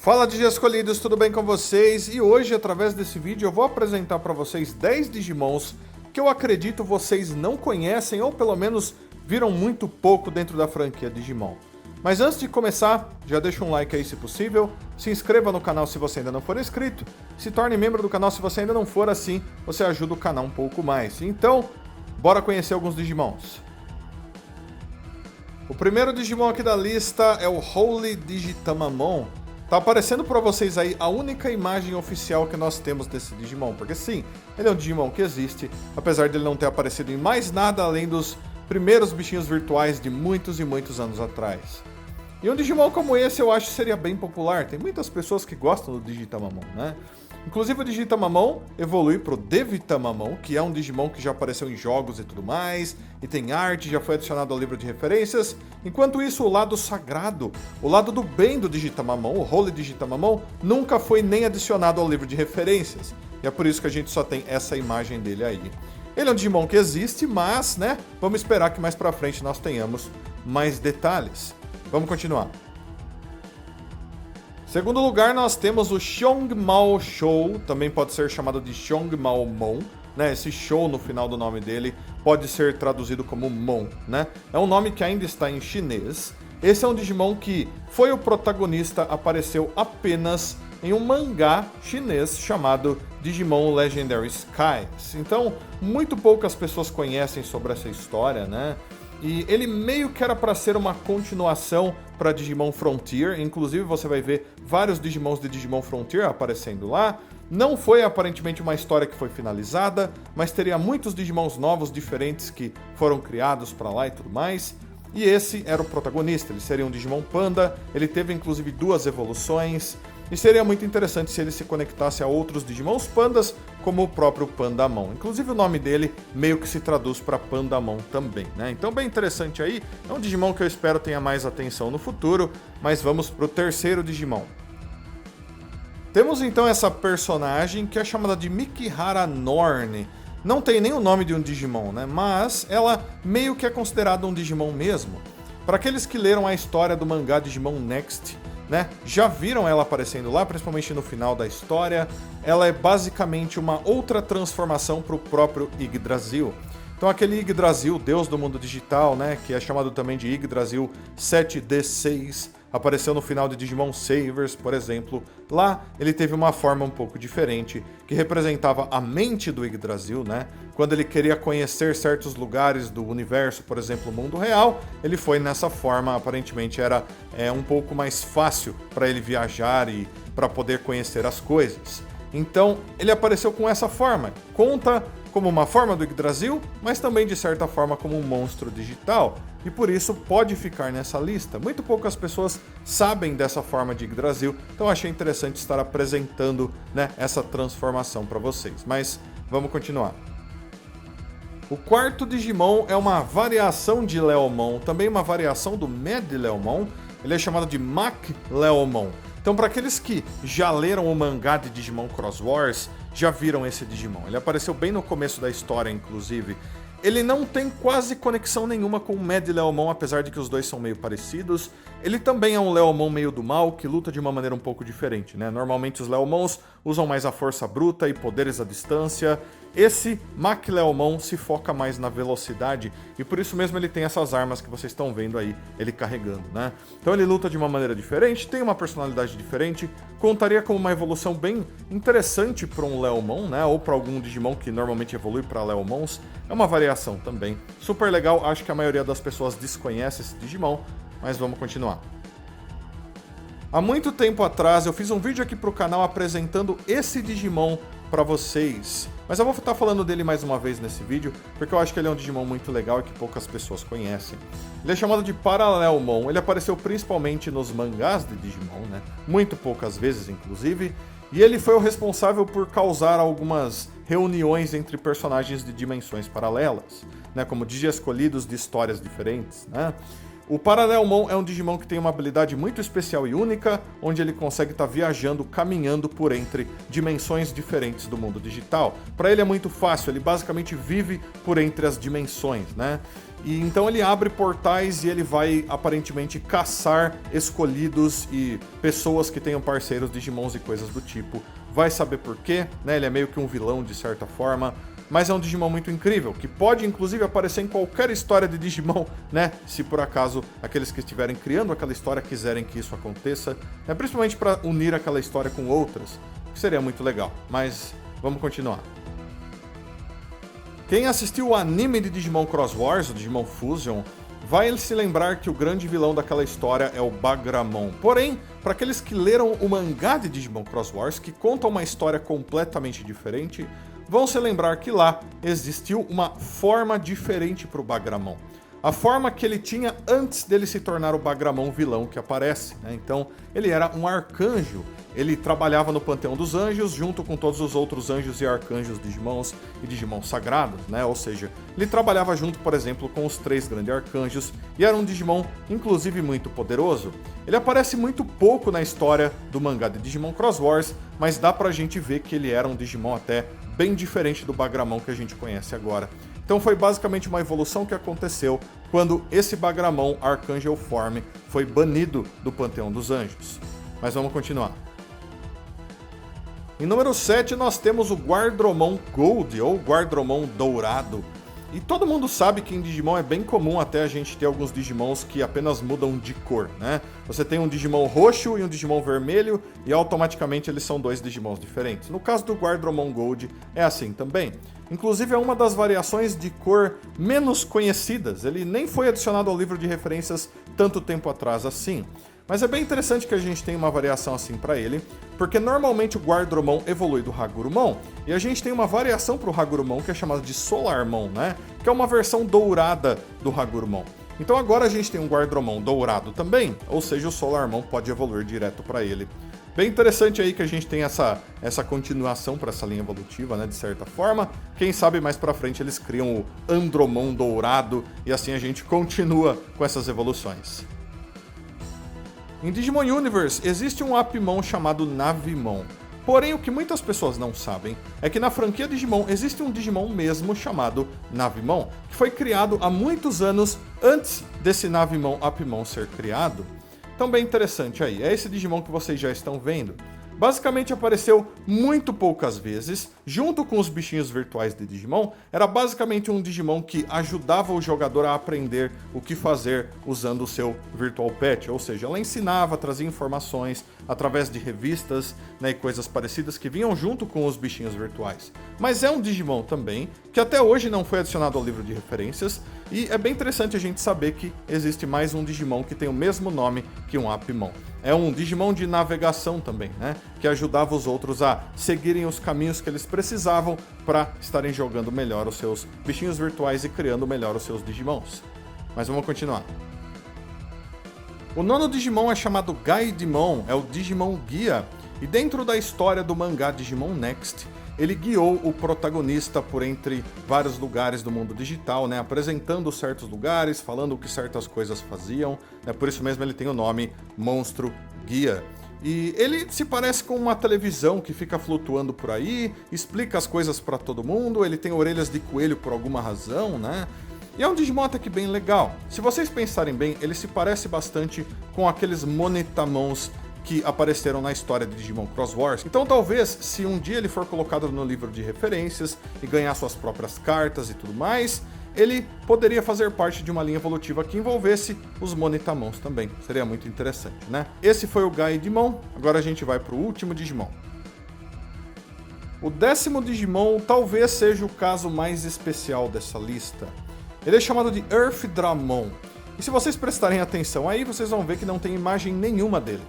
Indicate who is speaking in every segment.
Speaker 1: Fala Digi Escolhidos, tudo bem com vocês? E hoje, através desse vídeo, eu vou apresentar para vocês 10 Digimons que eu acredito vocês não conhecem ou pelo menos viram muito pouco dentro da franquia Digimon. Mas antes de começar, já deixa um like aí se possível, se inscreva no canal se você ainda não for inscrito, se torne membro do canal se você ainda não for, assim você ajuda o canal um pouco mais. Então, bora conhecer alguns Digimons. O primeiro Digimon aqui da lista é o Holy Digitamamon. Tá aparecendo para vocês aí a única imagem oficial que nós temos desse Digimon, porque sim, ele é um Digimon que existe, apesar de ele não ter aparecido em mais nada além dos primeiros bichinhos virtuais de muitos e muitos anos atrás. E um Digimon como esse eu acho que seria bem popular, tem muitas pessoas que gostam do Digitamamon, né? Inclusive o Digitamamon evolui pro Devitamamon, que é um Digimon que já apareceu em jogos e tudo mais, e tem arte, já foi adicionado ao livro de referências. Enquanto isso, o lado sagrado, o lado do bem do Digitamamon, o Holy Digitamamon, nunca foi nem adicionado ao livro de referências. E é por isso que a gente só tem essa imagem dele aí. Ele é um Digimon que existe, mas, né, vamos esperar que mais pra frente nós tenhamos mais detalhes. Vamos continuar. Segundo lugar, nós temos o Xiongmao Shou, também pode ser chamado de Xiongmao Mon, né? Esse Shou no final do nome dele pode ser traduzido como Mon, né? É um nome que ainda está em chinês. Esse é um Digimon que foi o protagonista, apareceu apenas em um mangá chinês chamado Digimon Legendary Skies. Então, muito poucas pessoas conhecem sobre essa história, né? E ele meio que era para ser uma continuação para Digimon Frontier, inclusive você vai ver vários Digimons de Digimon Frontier aparecendo lá. Não foi aparentemente uma história que foi finalizada, mas teria muitos Digimons novos, diferentes, que foram criados para lá e tudo mais. E esse era o protagonista, ele seria um Digimon Panda, ele teve inclusive 2 evoluções, e seria muito interessante se ele se conectasse a outros Digimons Pandas, como o próprio Pandamon. Inclusive o nome dele meio que se traduz para Pandamon também, né? Então bem interessante aí, é um Digimon que eu espero tenha mais atenção no futuro, mas vamos para o terceiro Digimon. Temos então essa personagem que é chamada de Mikihara Norn. Não tem nem o nome de um Digimon, né? Mas ela meio que é considerada um Digimon mesmo. Para aqueles que leram a história do mangá Digimon Next, né, já viram ela aparecendo lá, principalmente no final da história. Ela é basicamente uma outra transformação para o próprio Yggdrasil. Então aquele Yggdrasil, deus do mundo digital, né, que é chamado também de Yggdrasil 7D6, apareceu no final de Digimon Savers, por exemplo. Lá ele teve uma forma um pouco diferente, que representava a mente do Yggdrasil, né? Quando ele queria conhecer certos lugares do universo, por exemplo, o mundo real, ele foi nessa forma, aparentemente era um pouco mais fácil para ele viajar e para poder conhecer as coisas. Então ele apareceu com essa forma, conta como uma forma do Yggdrasil, mas também de certa forma como um monstro digital, e por isso pode ficar nessa lista. Muito poucas pessoas sabem dessa forma de Yggdrasil, então achei interessante estar apresentando, né, essa transformação para vocês. Mas vamos continuar. O quarto Digimon é uma variação de Leomon, também uma variação do Mad-Leomon. Ele é chamado de Mac-Leomon. Então, para aqueles que já leram o mangá de Digimon Cross Wars, já viram esse Digimon. Ele apareceu bem no começo da história, inclusive. Ele não tem quase conexão nenhuma com o Mad-Leomon, apesar de que os dois são meio parecidos. Ele também é um Leomon meio do mal, que luta de uma maneira um pouco diferente, né? Normalmente os Leomons usam mais a força bruta e poderes à distância. Esse Mac-Leomon se foca mais na velocidade e por isso mesmo ele tem essas armas que vocês estão vendo aí, ele carregando, né? Então ele luta de uma maneira diferente, tem uma personalidade diferente, contaria como uma evolução bem interessante para um Leomon, né? Ou para algum Digimon que normalmente evolui para Leomons. É uma variação também. Super legal, acho que a maioria das pessoas desconhece esse Digimon, mas vamos continuar. Há muito tempo atrás eu fiz um vídeo aqui para o canal apresentando esse Digimon para vocês, mas eu vou estar falando dele mais uma vez nesse vídeo, porque eu acho que ele é um Digimon muito legal e que poucas pessoas conhecem. Ele é chamado de Paralelmon, ele apareceu principalmente nos mangás de Digimon, né? Muito poucas vezes, inclusive, e ele foi o responsável por causar algumas reuniões entre personagens de dimensões paralelas, né? Como Digi Escolhidos de histórias diferentes, né? O Paralelmon é um Digimon que tem uma habilidade muito especial e única, onde ele consegue estar viajando, caminhando por entre dimensões diferentes do mundo digital. Para ele é muito fácil, ele basicamente vive por entre as dimensões, né? E então ele abre portais e ele vai aparentemente caçar escolhidos e pessoas que tenham parceiros Digimons e coisas do tipo. Vai saber por quê, né? Ele é meio que um vilão de certa forma, mas é um Digimon muito incrível, que pode inclusive aparecer em qualquer história de Digimon, né? Se por acaso aqueles que estiverem criando aquela história quiserem que isso aconteça, né? Principalmente para unir aquela história com outras, que seria muito legal. Mas vamos continuar. Quem assistiu o anime de Digimon Cross Wars, o Digimon Fusion, vai se lembrar que o grande vilão daquela história é o Bagramon. Porém, para aqueles que leram o mangá de Digimon Cross Wars, que conta uma história completamente diferente, vão se lembrar que lá existiu uma forma diferente para o Bagramon. A forma que ele tinha antes dele se tornar o Bagramon vilão que aparece, né? Então, ele era um arcanjo. Ele trabalhava no Panteão dos Anjos, junto com todos os outros anjos e arcanjos Digimons e Digimons sagrados, né? Ou seja, ele trabalhava junto, por exemplo, com os 3 grandes arcanjos e era um Digimon, inclusive, muito poderoso. Ele aparece muito pouco na história do mangá de Digimon Cross Wars, mas dá pra gente ver que ele era um Digimon até bem diferente do Bagramon que a gente conhece agora. Então foi basicamente uma evolução que aconteceu quando esse Bagramon Archangel Form foi banido do Panteão dos Anjos. Mas vamos continuar. Em número 7 nós temos o Guardromon Gold, ou Guardromon Dourado. E todo mundo sabe que em Digimon é bem comum até a gente ter alguns Digimons que apenas mudam de cor, né? Você tem um Digimon roxo e um Digimon vermelho e automaticamente eles são 2 Digimons diferentes. No caso do Guardromon Gold é assim também. Inclusive é uma das variações de cor menos conhecidas, ele nem foi adicionado ao livro de referências tanto tempo atrás assim. Mas é bem interessante que a gente tenha uma variação assim para ele, porque normalmente o Guardromon evolui do Hagurumon, e a gente tem uma variação para o Hagurumon que é chamada de Solarmon, né? Que é uma versão dourada do Hagurumon. Então agora a gente tem um Guardromon dourado também, ou seja, o Solarmon pode evoluir direto para ele. Bem interessante aí que a gente tem essa continuação para essa linha evolutiva, né, de certa forma. Quem sabe mais para frente eles criam o Andromon dourado e assim a gente continua com essas evoluções. Em Digimon Universe existe um Appmon chamado Navimon. Porém, o que muitas pessoas não sabem é que na franquia Digimon existe um Digimon mesmo chamado Navimon, que foi criado há muitos anos antes desse Navimon Appmon ser criado. Então, bem interessante aí, é esse Digimon que vocês já estão vendo. Basicamente apareceu muito poucas vezes, junto com os bichinhos virtuais de Digimon, era basicamente um Digimon que ajudava o jogador a aprender o que fazer usando o seu Virtual Pet, ou seja, ela ensinava, trazia informações através de revistas, né, e coisas parecidas que vinham junto com os bichinhos virtuais. Mas é um Digimon também, que até hoje não foi adicionado ao livro de referências, e é bem interessante a gente saber que existe mais um Digimon que tem o mesmo nome que um Appmon. É um Digimon de navegação também, né? Que ajudava os outros a seguirem os caminhos que eles precisavam para estarem jogando melhor os seus bichinhos virtuais e criando melhor os seus Digimons. Mas vamos continuar. O nono Digimon é chamado Gaidemon, é o Digimon Guia, e dentro da história do mangá Digimon Next, ele guiou o protagonista por entre vários lugares do mundo digital, né, apresentando certos lugares, falando o que certas coisas faziam, né, por isso mesmo ele tem o nome Monstro Guia. E ele se parece com uma televisão que fica flutuando por aí, explica as coisas para todo mundo, ele tem orelhas de coelho por alguma razão, né? E é um Digimon até que bem legal. Se vocês pensarem bem, ele se parece bastante com aqueles Monetamons que apareceram na história de Digimon Cross Wars. Então talvez, se um dia ele for colocado no livro de referências e ganhar suas próprias cartas e tudo mais, ele poderia fazer parte de uma linha evolutiva que envolvesse os Monetamons também. Seria muito interessante, né? Esse foi o Gaidemon, agora a gente vai para o último Digimon. O 10º Digimon talvez seja o caso mais especial dessa lista. Ele é chamado de Earthdramon. E se vocês prestarem atenção aí, vocês vão ver que não tem imagem nenhuma dele.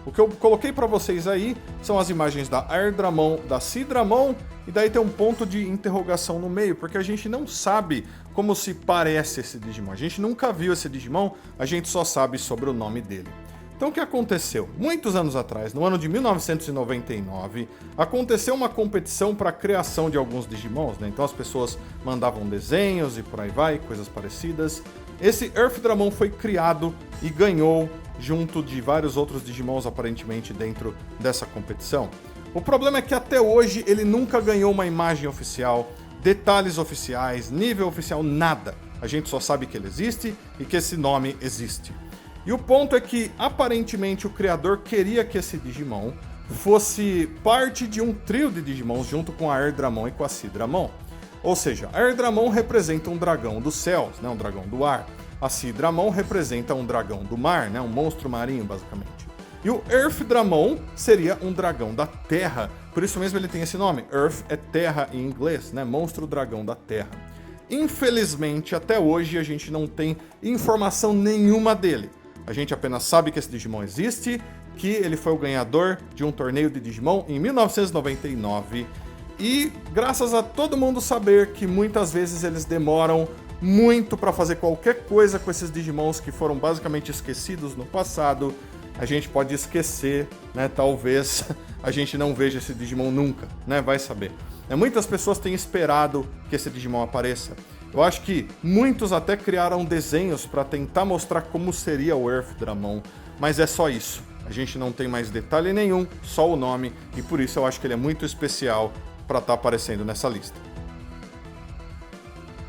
Speaker 1: O que eu coloquei para vocês aí são as imagens da Airdramon, da Seedramon, e daí tem um ponto de interrogação no meio, porque a gente não sabe como se parece esse Digimon. A gente nunca viu esse Digimon, a gente só sabe sobre o nome dele. Então o que aconteceu? Muitos anos atrás, no ano de 1999, aconteceu uma competição para a criação de alguns Digimons, né? Então as pessoas mandavam desenhos e por aí vai, coisas parecidas. Esse Earthdramon foi criado e ganhou junto de vários outros Digimons aparentemente dentro dessa competição. O problema é que até hoje ele nunca ganhou uma imagem oficial, detalhes oficiais, nível oficial, nada. A gente só sabe que ele existe e que esse nome existe. E o ponto é que, aparentemente, o criador queria que esse Digimon fosse parte de um trio de Digimons junto com a Erdramon e com a Sidramon. Ou seja, a Erdramon representa um dragão dos céus, né, um dragão do ar. A Sidramon representa um dragão do mar, né, um monstro marinho, basicamente. E o Earthdramon seria um dragão da terra. Por isso mesmo ele tem esse nome. Earth é terra em inglês, né, monstro dragão da terra. Infelizmente, até hoje a gente não tem informação nenhuma dele. A gente apenas sabe que esse Digimon existe, que ele foi o ganhador de um torneio de Digimon em 1999. E graças a todo mundo saber que muitas vezes eles demoram muito para fazer qualquer coisa com esses Digimons que foram basicamente esquecidos no passado, a gente pode esquecer, né? Talvez a gente não veja esse Digimon nunca, né? Vai saber. Muitas pessoas têm esperado que esse Digimon apareça. Eu acho que muitos até criaram desenhos para tentar mostrar como seria o Earthdramon, mas é só isso. A gente não tem mais detalhe nenhum, só o nome, e por isso eu acho que ele é muito especial para estar aparecendo nessa lista.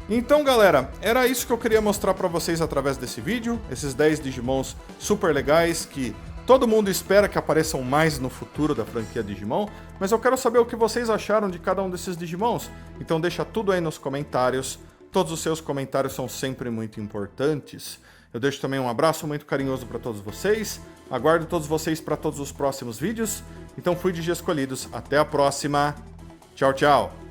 Speaker 1: Então, galera, era isso que eu queria mostrar para vocês através desse vídeo, esses 10 Digimons super legais que todo mundo espera que apareçam mais no futuro da franquia Digimon, mas eu quero saber o que vocês acharam de cada um desses Digimons, então deixa tudo aí nos comentários, todos os seus comentários são sempre muito importantes. Eu deixo também um abraço muito carinhoso para todos vocês, aguardo todos vocês para todos os próximos vídeos, então fui Digi Escolhidos, até a próxima, tchau, tchau!